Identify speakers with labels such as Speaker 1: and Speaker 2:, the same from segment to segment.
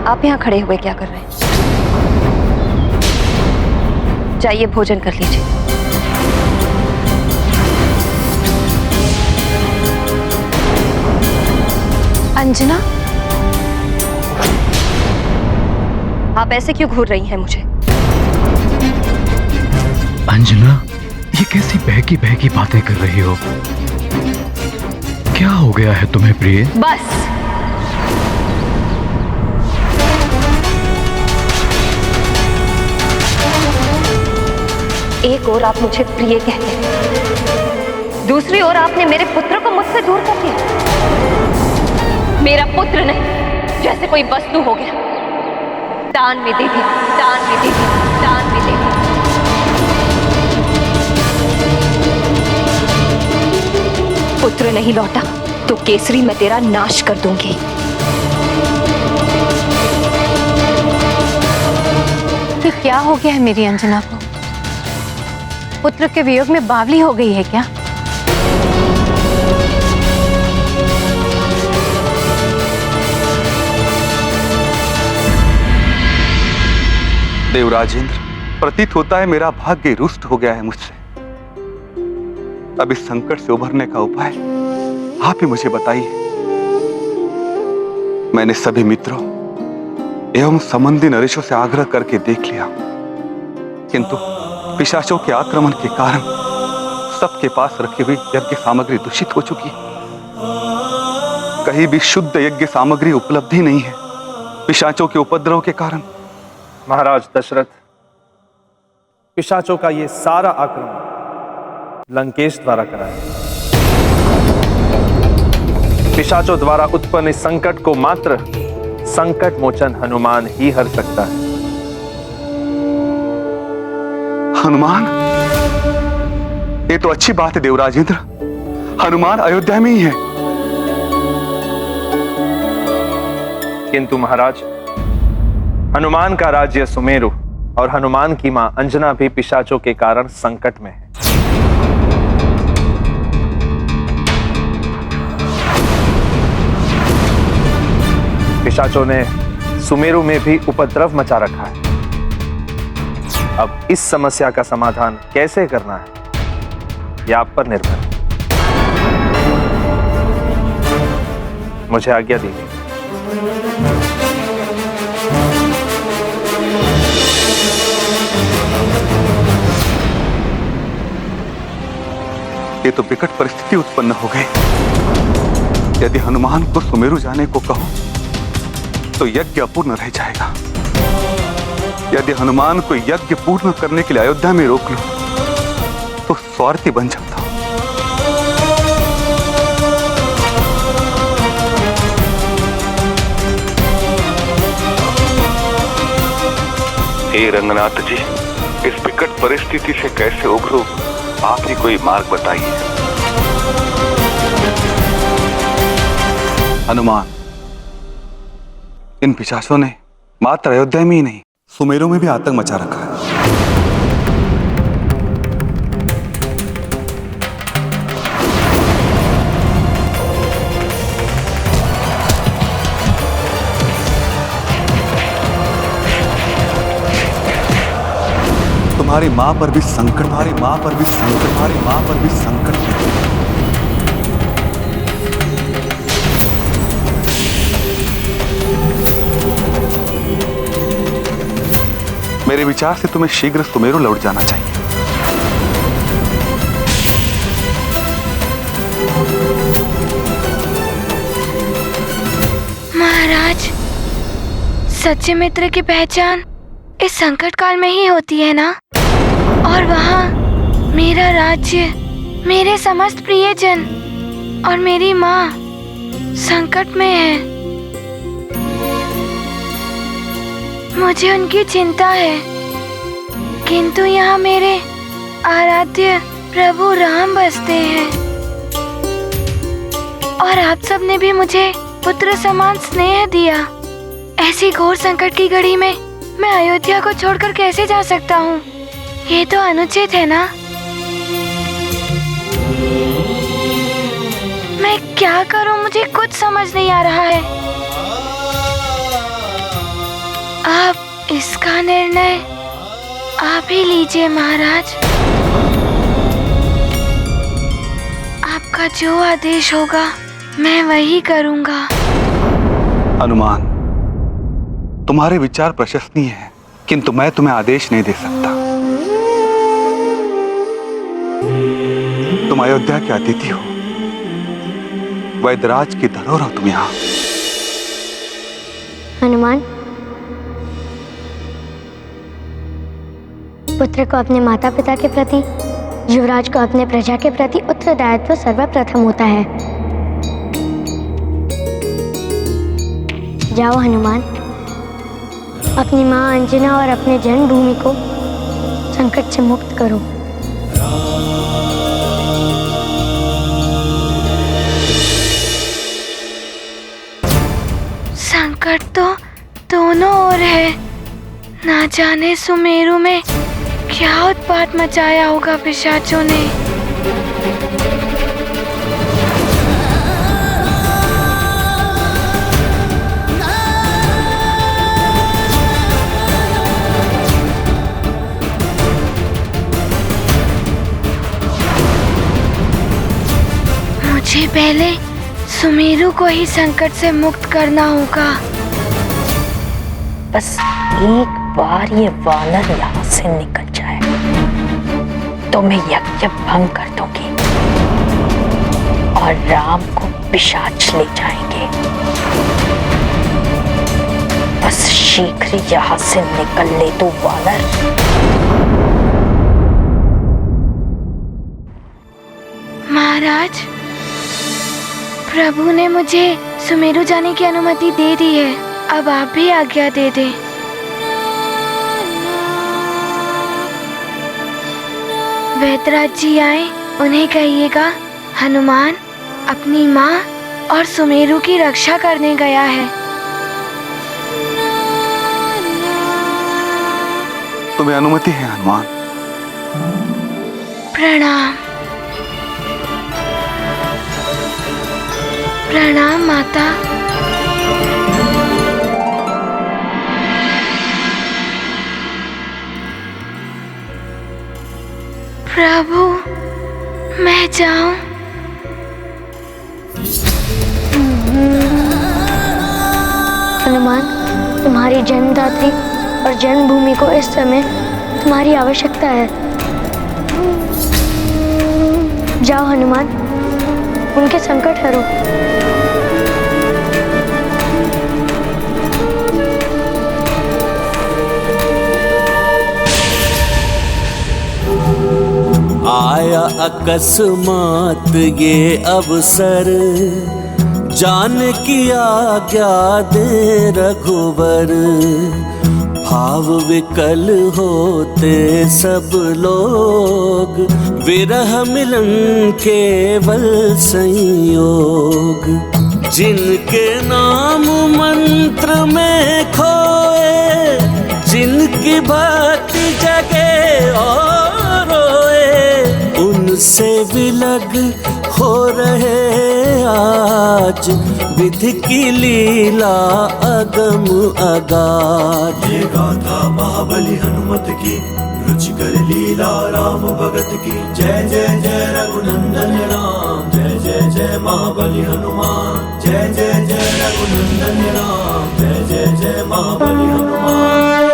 Speaker 1: आप यहाँ खड़े हुए क्या कर रहे हैं? जाइए भोजन कर लीजिए।
Speaker 2: अंजना,
Speaker 1: आप ऐसे क्यों घूर रही हैं मुझे?
Speaker 3: अंजना, ये कैसी बहकी बहकी बातें कर रही हो? क्या हो गया है तुम्हें प्रिय?
Speaker 1: बस, एक ओर आप मुझे प्रिय कहते हैं, दूसरी ओर आपने मेरे पुत्र को मुझसे दूर कर दिया। मेरा पुत्र नहीं, जैसे कोई वस्तु हो गया। दान में दे दिया, दान में दे दिया, दान में दे दिया। पुत्र नहीं लौटा तो केसरी मैं तेरा नाश कर दूंगी।
Speaker 2: ये क्या हो गया है मेरी अंजना को? पुत्र के वियोग में बावली हो गई है क्या?
Speaker 4: देवराजेंद्र, प्रतीत होता है मेरा भाग्य रुष्ट हो गया है मुझसे। अब इस संकट से उभरने का उपाय आप ही मुझे बताइए। मैंने सभी मित्रों एवं संबंधी नरेशों से आग्रह करके देख लिया, किंतु पिशाचों के आक्रमण के कारण सबके पास रखी हुई यज्ञ सामग्री दूषित हो चुकी। कहीं भी शुद्ध यज्ञ सामग्री उपलब्ध ही नहीं है, पिशाचों के उपद्रव के कारण।
Speaker 5: महाराज दशरथ, पिशाचों का ये सारा आक्रमण लंकेश द्वारा कराया। पिशाचों द्वारा उत्पन्न इस संकट को मात्र संकट मोचन हनुमान ही हर सकता है।
Speaker 4: हनुमान? ये तो अच्छी बात है देवराजेंद्र, हनुमान अयोध्या में ही है।
Speaker 5: किंतु महाराज, हनुमान का राज्य सुमेरु और हनुमान की मां अंजना भी पिशाचों के कारण संकट में है। पिशाचों ने सुमेरु में भी उपद्रव मचा रखा है। अब इस समस्या का समाधान कैसे करना है, यह आप पर निर्भर है। मुझे आज्ञा दीजिए।
Speaker 4: ये तो विकट परिस्थिति उत्पन्न हो गई। यदि हनुमान को सुमेरु जाने को कहो तो यज्ञ अपूर्ण रह जाएगा। यदि हनुमान को यज्ञ पूर्ण करने के लिए अयोध्या में रोक लो तो स्वार्थी बन जाता हूं।
Speaker 6: हे रंगनाथ जी, इस विकट परिस्थिति से कैसे उभरूं, आप ही कोई मार्ग बताइए।
Speaker 4: हनुमान, इन पिशाचों ने मात्र अयोध्या में ही नहीं, सुमेरु में भी आतंक मचा रखा है। तुम्हारी मां पर भी संकट, तुम्हारी मां पर भी संकट, तुम्हारी मां पर भी संकट है। मेरे विचार से तुम्हें शीघ्र सुमेरु लौट जाना चाहिए।
Speaker 7: महाराज, सच्चे मित्र की पहचान इस संकट काल में ही होती है ना? और वहाँ मेरा राज्य, मेरे समस्त प्रियजन और मेरी माँ संकट में है। मुझे उनकी चिंता है, किंतु यहाँ मेरे आराध्य प्रभु राम बसते हैं और आप सब ने भी मुझे पुत्र समान स्नेह दिया। ऐसी घोर संकट की घड़ी में मैं अयोध्या को छोड़कर कैसे जा सकता हूँ? ये तो अनुचित है ना? मैं क्या करूँ, मुझे कुछ समझ नहीं आ रहा है। अब इसका निर्णय आप ही लीजिए महाराज। आपका जो आदेश होगा मैं वही करूंगा।
Speaker 4: हनुमान, तुम्हारे विचार प्रशंसनीय हैं, किंतु मैं तुम्हें आदेश नहीं दे सकता। तुम अयोध्या के अतिथि हो, वैदराज की धरोहर हो तुम यहाँ।
Speaker 8: हनुमान, पुत्र को अपने माता पिता के प्रति, युवराज को अपने प्रजा के प्रति उत्तरदायित्व सर्वप्रथम होता है। जाओ हनुमान, अपनी माँ अंजना और अपने जन्मभूमि को संकट से मुक्त करो।
Speaker 7: संकट तो दोनों ओर है। ना जाने सुमेरु में क्या उत्पात मचाया होगा पिशाचों ने। मुझे पहले सुमेरु को ही संकट से मुक्त करना होगा।
Speaker 9: बस एक बार ये वानर यहाँ से निकल जाए तो मैं यज्ञ भंग कर दूंगी और राम को पिशाच ले जाएंगे। बस शीघ्र यहाँ से निकल ले तू वानर।
Speaker 7: महाराज, प्रभु ने मुझे सुमेरु जाने की अनुमति दे दी है, अब आप भी आज्ञा दे दें। वैदराज जी आए, उन्हें कहिएगा हनुमान अपनी माँ और सुमेरु की रक्षा करने गया है।
Speaker 4: तुम्हें अनुमति है हनुमान।
Speaker 7: प्रणाम। प्रणाम माता। प्रभु, मैं जाऊं?
Speaker 8: हनुमान, तुम्हारी जन्मदात्री और जन्मभूमि को इस समय तुम्हारी आवश्यकता है। जाओ हनुमान, उनके संकट हरो।
Speaker 10: आया अकस्मात ये अवसर, जान की आज्ञा दे रघुवर। भाव विकल होते सब लोग, विरह मिलन केवल संयोग। जिनके नाम मंत्र में खोए, जिनकी भक्ति जगे और रोए, उनसे विलग हो रहे आज। विधि की लीला अगम अगाध।
Speaker 11: ये गाथा महाबली हनुमत की, रुचिकर लीला राम भगत की। जय जय जय रघुनंदन राम, जय जय जय महाबली हनुमान। जय जय जय रघुनंदन राम, जय जय जय महाबली हनुमान।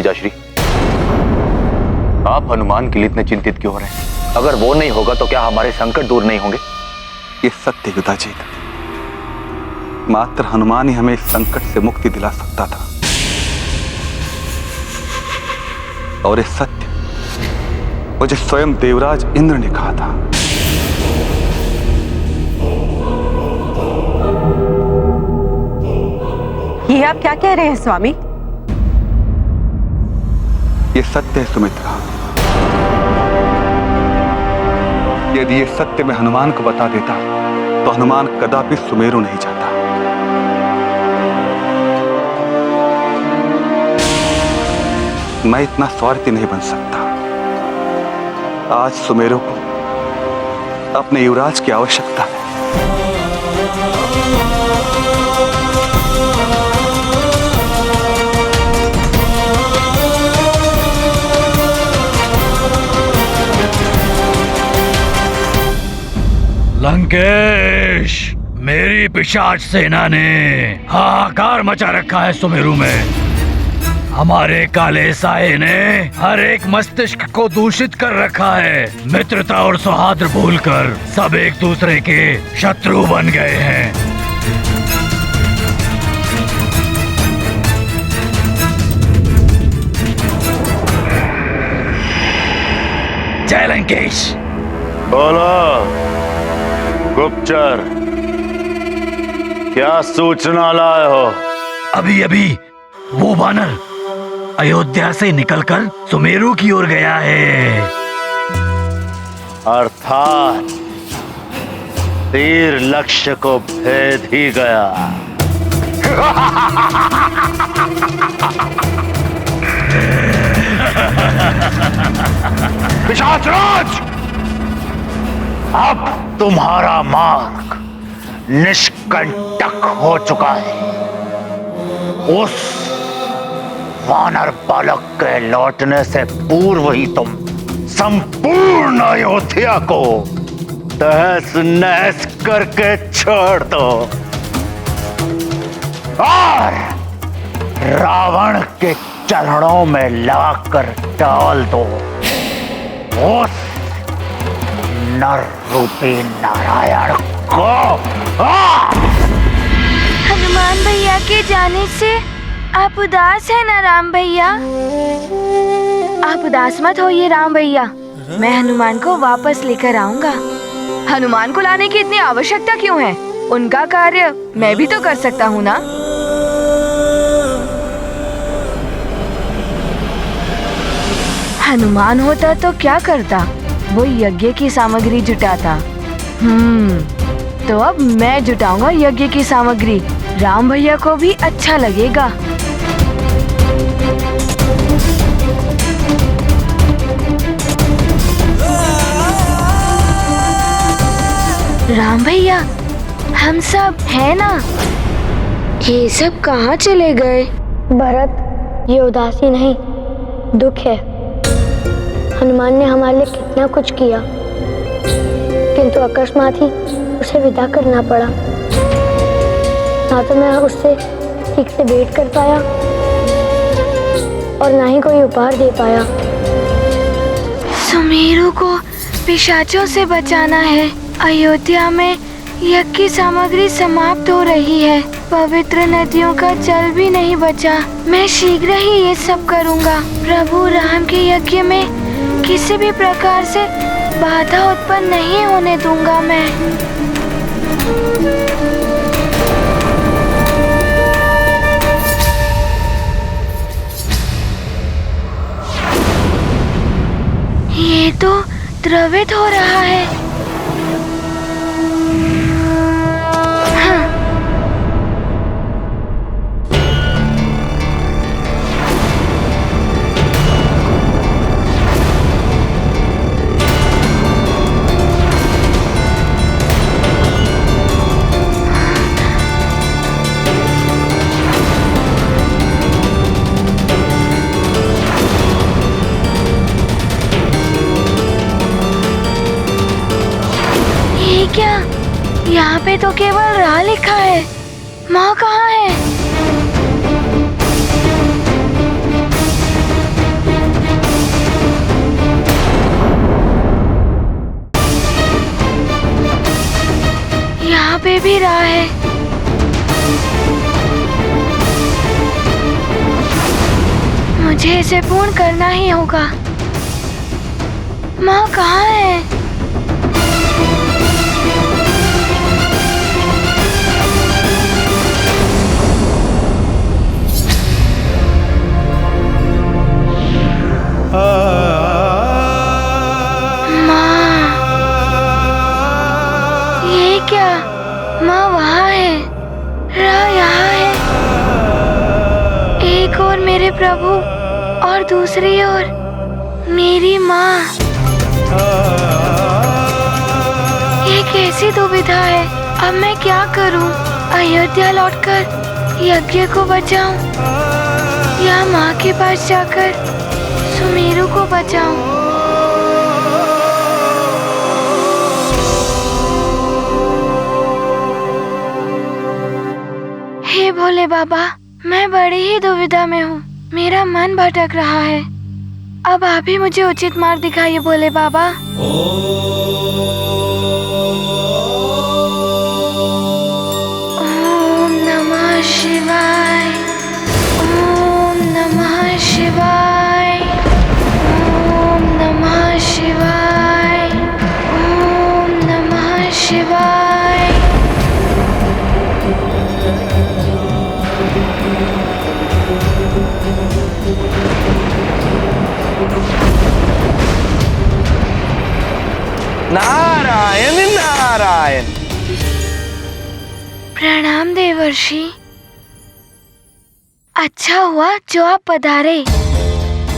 Speaker 6: जीजाश्री, आप हनुमान के लिए इतने चिंतित क्यों हो रहे हैं? अगर वो नहीं होगा तो क्या हमारे संकट दूर नहीं होंगे?
Speaker 4: ये सत्य युधाजीत, मात्र हनुमान ही हमें इस संकट से मुक्ति दिला सकता था। और ये सत्य मुझे स्वयं देवराज इंद्र ने कहा था।
Speaker 12: ये आप क्या कह रहे हैं स्वामी?
Speaker 4: ये सत्य है सुमित्रा। यदि ये सत्य मैं हनुमान को बता देता तो हनुमान कदापि सुमेरु नहीं जाता। मैं इतना स्वार्थी नहीं बन सकता। आज सुमेरु को अपने युवराज की आवश्यकता है।
Speaker 3: लंकेश, मेरी पिशाच सेना ने हाहाकार मचा रखा है सुमेरु में। हमारे काले साये ने हर एक मस्तिष्क को दूषित कर रखा है। मित्रता और सौहार्द भूलकर सब एक दूसरे के शत्रु बन गए हैं। जय लंकेश।
Speaker 13: बोलो गुप्तचर, क्या सूचना लाए हो?
Speaker 3: अभी अभी वो वानर अयोध्या से निकलकर सुमेरु की ओर गया है।
Speaker 13: अर्थात तीर लक्ष्य को भेद ही गया। पिशाचराज, अब तुम्हारा मार्ग निष्कंटक हो चुका है। उस वानर बालक के लौटने से पूर्व ही तुम संपूर्ण अयोध्या को तहस नहस करके छोड़ दो और रावण के चरणों में लगाकर डाल दो उस नर रूपी नारायण को।
Speaker 7: हनुमान भैया के जाने से आप उदास है ना राम भैया? आप उदास मत होइए राम भैया, मैं हनुमान को वापस लेकर आऊंगा।
Speaker 1: हनुमान को लाने की इतनी आवश्यकता क्यों है? उनका कार्य मैं भी तो कर सकता हूँ ना। हनुमान होता तो क्या करता? वो यज्ञ की सामग्री जुटाता। तो अब मैं जुटाऊंगा यज्ञ की सामग्री। राम भैया को भी अच्छा लगेगा। राम भैया, हम सब है ना?
Speaker 8: ये सब कहाँ चले गए? भरत, ये उदासी नहीं, दुख है। हनुमान ने हमारे लिए कितना कुछ किया, किंतु अकस्मात ही उसे विदा करना पड़ा। ना तो मैं उससे ठीक से भेंट कर पाया और ना ही कोई उपहार दे पाया।
Speaker 7: सुमेरु को पिशाचों से बचाना है। अयोध्या में यज्ञ की सामग्री समाप्त हो रही है। पवित्र नदियों का जल भी नहीं बचा। मैं शीघ्र ही ये सब करूँगा। प्रभु राम के यज्ञ में किसी भी प्रकार से बाधा उत्पन्न नहीं होने दूंगा मैं। ये तो द्रवित हो रहा है। क्या? यहाँ पे तो केवल राह लिखा है। माँ कहाँ है? पे भी राह है। मुझे इसे पूर्ण करना ही होगा। माँ कहाँ है? क्या माँ वहाँ है? राह यहाँ है। एक और मेरे प्रभु और दूसरी ओर मेरी माँ। ये कैसी दुविधा है? अब मैं क्या करूँ? अयोध्या लौटकर यज्ञ को बचाऊं या माँ के पास जाकर सुमेरु को बचाऊं? हे भोले बाबा, मैं बड़ी ही दुविधा में हूँ। मेरा मन भटक रहा है। अब आप ही मुझे उचित मार्ग दिखाइए भोले बाबा। ओम नमः शिवाय। ओम नमः शिवाय। ओम नमः शिवाय। ओम नमः शिवाय।
Speaker 5: नारायण नारायण।
Speaker 7: प्रणाम देवर्षि। अच्छा हुआ जो आप पधारे।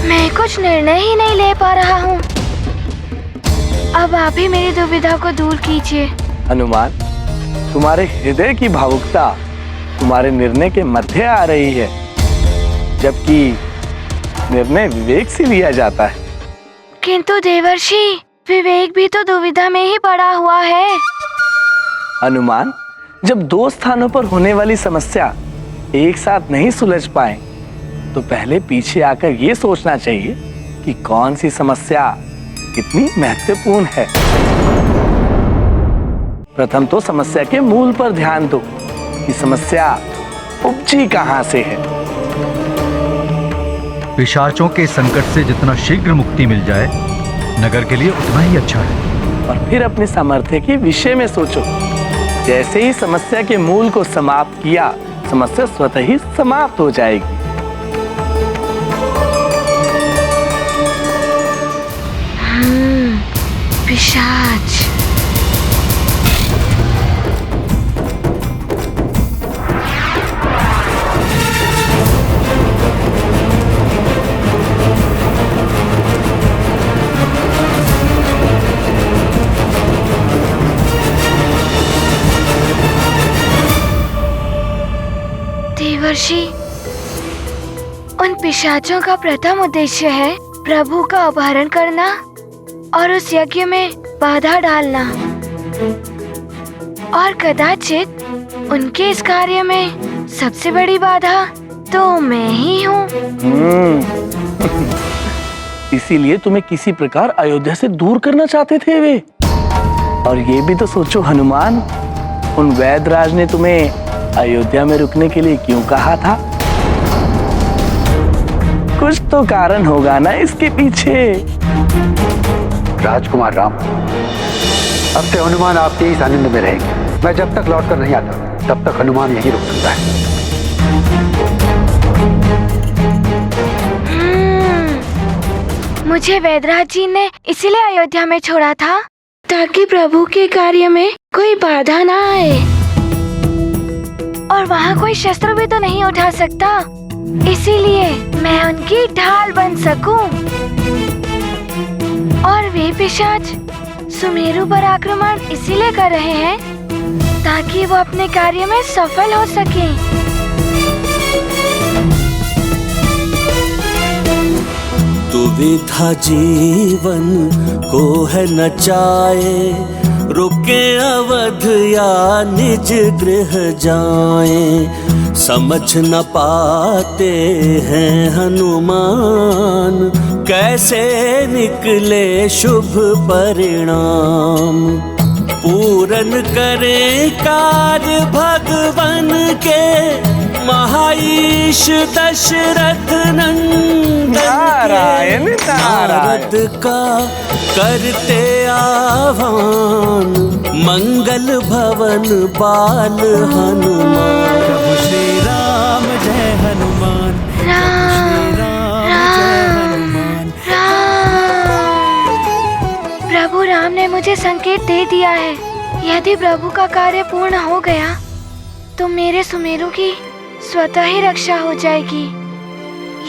Speaker 7: मैं कुछ निर्णय ही नहीं ले पा रहा हूँ। अब आप ही मेरी दुविधा को दूर कीजिए।
Speaker 5: हनुमान, तुम्हारे हृदय की भावुकता तुम्हारे निर्णय के मध्य आ रही है, जबकि निर्णय विवेक से लिया जाता है।
Speaker 7: किंतु देवर्षि, विवेक भी तो दुविधा में ही पड़ा हुआ है।
Speaker 5: हनुमान, जब दो स्थानों पर होने वाली समस्या एक साथ नहीं सुलझ पाए, तो पहले पीछे आकर ये सोचना चाहिए कि कौन सी समस्या कितनी महत्वपूर्ण है। प्रथम तो समस्या के मूल पर ध्यान दो कि समस्या उपजी कहां से है।
Speaker 3: पिशाचों के संकट से जितना शीघ्र मुक्ति मिल जाए नगर के लिए उतना ही अच्छा है।
Speaker 5: और फिर अपने सामर्थ्य के विषय में सोचो। जैसे ही समस्या के मूल को समाप्त किया, समस्या स्वतः ही समाप्त हो जाएगी।
Speaker 7: पिशाच। देवर्षि, उन पिशाचों का प्रथम उद्देश्य है प्रभु का अपहरण करना और उस यज्ञ में बाधा डालना, और कदाचित उनके इस कार्य में सबसे बड़ी बाधा तो मैं ही हूँ।
Speaker 5: इसीलिए तुम्हें किसी प्रकार अयोध्या से दूर करना चाहते थे वे। और ये भी तो सोचो हनुमान, उन वैदराज ने तुम्हें अयोध्या में रुकने के लिए क्यों कहा था? कुछ तो कारण होगा ना इसके पीछे।
Speaker 14: राजकुमार राम, अब से हनुमान आपके ही सानिध्य में रहेंगे। मैं जब तक लौट कर नहीं आता तब तक हनुमान यहीं रुक सकता है।
Speaker 7: मुझे वैदराज जी ने इसीलिए अयोध्या में छोड़ा था ताकि प्रभु के कार्य में कोई बाधा ना आए, और वहाँ कोई शस्त्र भी तो नहीं उठा सकता, इसीलिए मैं उनकी ढाल बन सकूं। और वे पिशाच सुमेरु पर आक्रमण इसीलिए कर रहे हैं ताकि वो अपने कार्य में सफल हो सकें।
Speaker 10: दुविधा जीवन को है नचाए, रुके अवध या निज गृह जाएं। समझ न पाते हैं हनुमान, कैसे निकले शुभ परिणाम। पूरन करे कार्य भगवन के महाईश दशरथ नंदन
Speaker 5: नारायण
Speaker 10: के नारद का करते आह्वान मंगल भवन बाल हनुमान।
Speaker 11: प्रभु श्री राम जय हनुमान।
Speaker 7: प्रभु राम ने मुझे संकेत दे दिया है। यदि प्रभु का कार्य पूर्ण हो गया तो मेरे सुमेरु की स्वतः ही रक्षा हो जाएगी।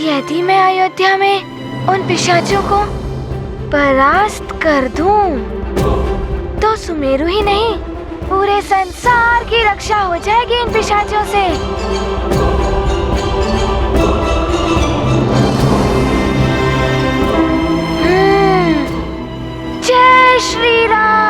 Speaker 7: यदि मैं अयोध्या में उन पिशाचों को परास्त कर दूं, तो सुमेरु ही नहीं पूरे संसार की रक्षा हो जाएगी इन पिशाचों से। जय श्री राम।